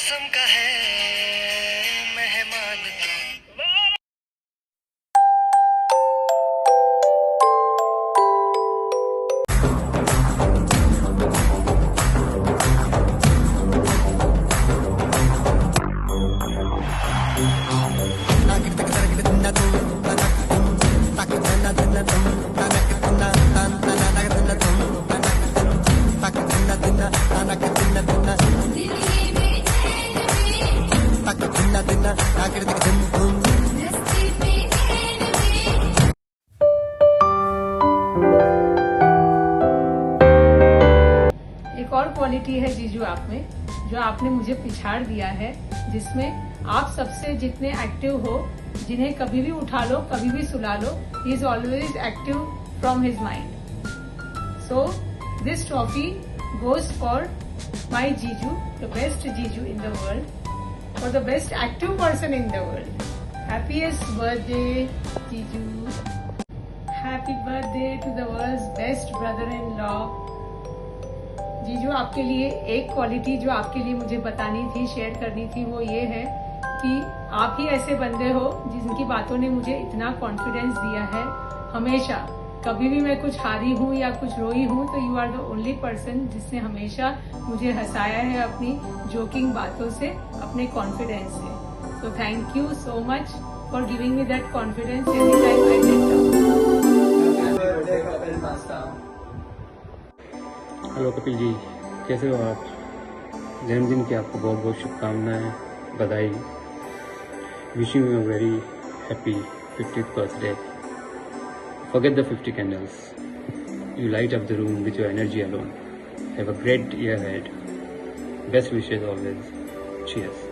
मौसम का है मेहमान तो एक और क्वालिटी है जीजू आप में, जो आपने मुझे पिछाड़ दिया है, जिसमें आप सबसे जितने एक्टिव हो, जिन्हें कभी भी उठा लो, कभी भी सुला लो, he is always active from his mind. So this trophy goes for my Jiju, the best Jiju in the world, for the best active person in the world. Happiest birthday, Jiju. Happy birthday to the world's best brother-in-law. जीजू, आपके लिए एक quality जो आपके लिए मुझे बतानी थी, शेयर करनी थी, वो ये है कि आप ही ऐसे बंदे हो जिनकी बातों ने मुझे इतना कॉन्फिडेंस दिया है. हमेशा कभी भी मैं कुछ हारी हूँ या कुछ रोई हूँ तो you are the only person जिसने हमेशा मुझे हंसाया है अपनी जोकिंग बातों से, अपने कॉन्फिडेंस से. So thank you so much for giving me that confidence every time I get down. Hello Kapil ji, कैसे हो आप? जन्मदिन की आपको बहुत बहुत शुभकामनाएं, बधाई. Wishing you a very happy 50th birthday. Forget the 50 candles. You light up the room with your energy alone. Have a great year ahead. Best wishes always. Cheers.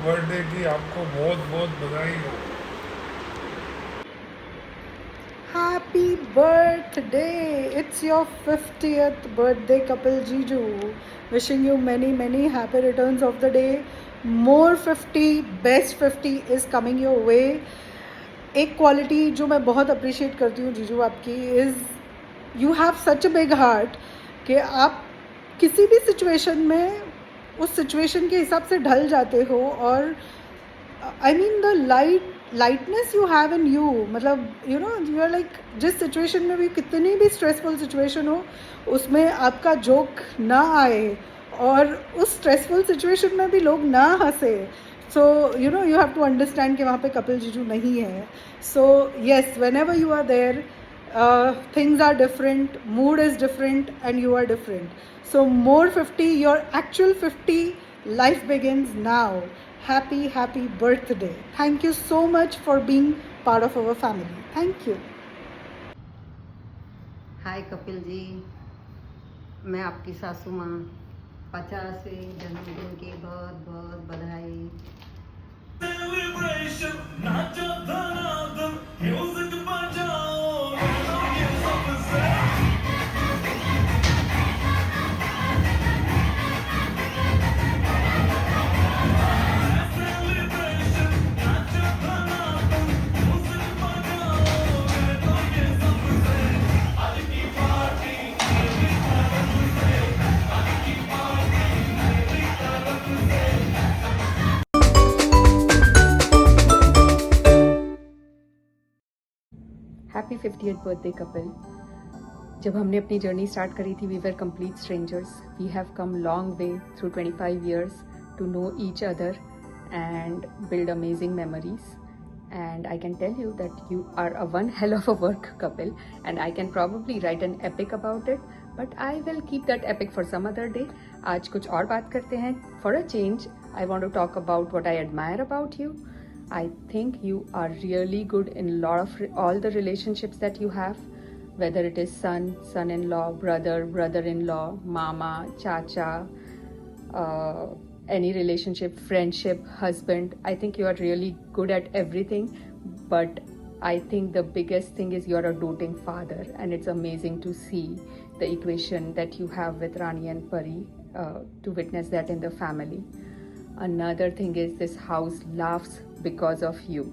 Birthday की आपको बहुत बहुत बधाई हो. Happy birthday! It's your 50th birthday, Kapil Jiju. Wishing you many, many happy returns of the day. More 50, best 50 is coming your way. एक quality जो मैं बहुत अप्रिशिएट करती हूँ जीजू आपकी is you have such a big heart कि आप किसी भी सिचुएशन में उस सिचुएशन के हिसाब से ढल जाते हो. और I mean the lightness you have in you, मतलब you know you are like जिस सिचुएशन में भी, कितनी भी स्ट्रेसफुल सिचुएशन हो, उसमें आपका जोक ना आए और उस स्ट्रेसफुल सिचुएशन में भी लोग ना हंसे. So you know you have to understand कि वहाँ पे कपिल जीजू नहीं है. So yes, whenever you are there, things are different, mood is different, and you are different. So more 50, your actual 50 life begins now. Happy birthday. Thank you so much for being part of our family. Thank you. हाय कपिल जी, मैं आपकी सासू माँ. 50वें जन्मदिन की बहुत बहुत बधाई. celebration, not just another music बजाओ. Happy 50th birthday couple. जब हमने अपनी जर्नी स्टार्ट करी थी we were complete strangers. We have come long way through 25 years to know each other and build amazing memories. And I can tell you that you are a one hell of a work couple, and I can probably write an epic about it, but I will keep that epic for some other day. आज कुछ और बात करते हैं. For a change, I want to talk about what I admire about you. I think you are really good in all the relationships that you have, whether it is son, son-in-law, brother, brother-in-law, mama, chacha, any relationship, friendship, husband. I think you are really good at everything, but I think the biggest thing is you're a doting father, and it's amazing to see the equation that you have with Rani and Pari, to witness that in the family. Another thing is this house laughs because of you.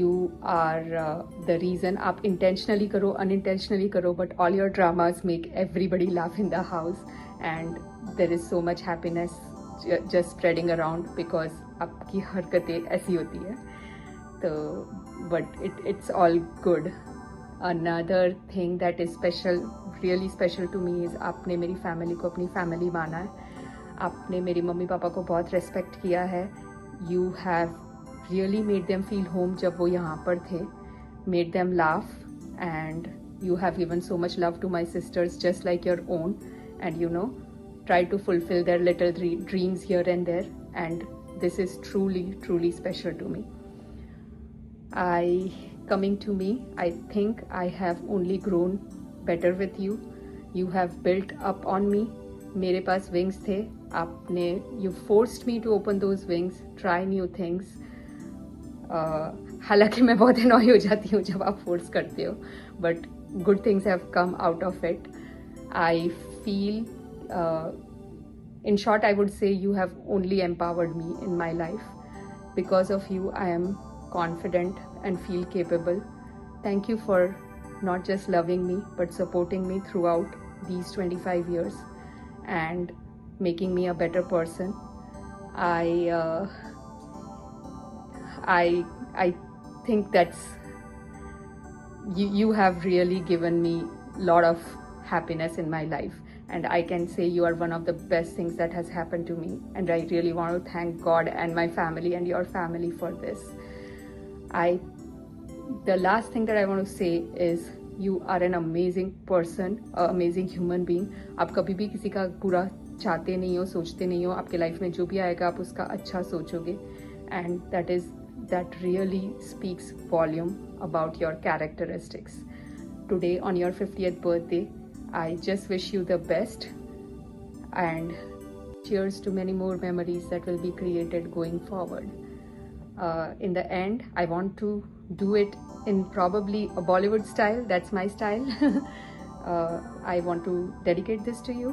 You are the reason. आप intentionally करो, unintentionally करो, but all your dramas make everybody laugh in the house, and there is so much happiness just spreading around because आपकी हरकतें ऐसी होती है. तो but it's all good. Another thing that is special, really special to me is आपने मेरी family को अपनी family माना है. आपने मेरी मम्मी पापा को बहुत रेस्पेक्ट किया है. You have really made them feel home जब वो यहाँ पर थे, made them laugh, and you have given so much love to my sisters just like your own, and you know try to fulfil their little dreams here and there, and this is truly special to me. Coming to me, I think I have only grown better with you. You have built up on me. मेरे पास wings थे, आपने you forced me to open those wings, try new things. हालांकि मैं बहुत अनॉय हो जाती हूँ जब आप फोर्स करते हो, but good things have come out of it. I feel, in short I would say you have only empowered me in my life. Because of you I am confident and feel capable. Thank you for not just loving me but supporting me throughout these 25 years and making me a better person. I think that's you have really given me a lot of happiness in my life, and I can say you are one of the best things that has happened to me, and I really want to thank God and my family and your family for this. The last thing that I want to say is you are an amazing person, an amazing human being. आप कभी भी किसी का बुरा चाहते नहीं हो, सोचते नहीं हो. आपके लाइफ में जो भी आएगा आप उसका अच्छा सोचोगे, and that really speaks volume about your characteristics. Today on your 50th birthday, I just wish you the best, and cheers to many more memories that will be created going forward. In the end, I want to do it in probably a Bollywood style. That's my style. I want to dedicate this to you.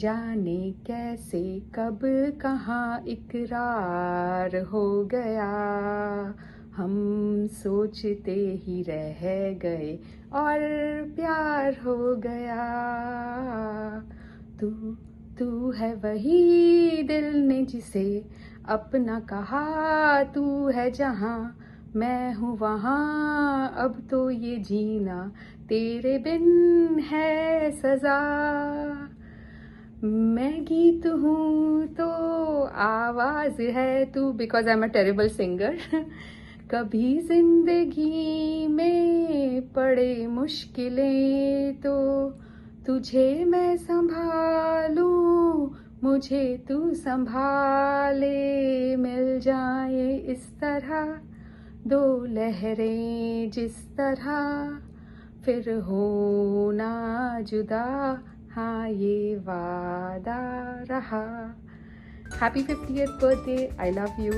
जाने कैसे कब कहाँ इकरार हो गया, हम सोचते ही रह गए और प्यार हो गया. तू है वही दिल ने जिसे अपना कहा, तू है जहाँ मैं हूँ वहाँ, अब तो ये जीना तेरे बिन है सजा. मैं गीत हूँ तो आवाज है तू, because I am a terrible singer. कभी जिंदगी में पड़े मुश्किलें तो तुझे मैं संभालूं, मुझे तू संभाले. मिल जाए इस तरह दो लहरें जिस तरह, फिर होना जुदा, हाँ ये वादा रहा. Happy 50th birthday. I love you.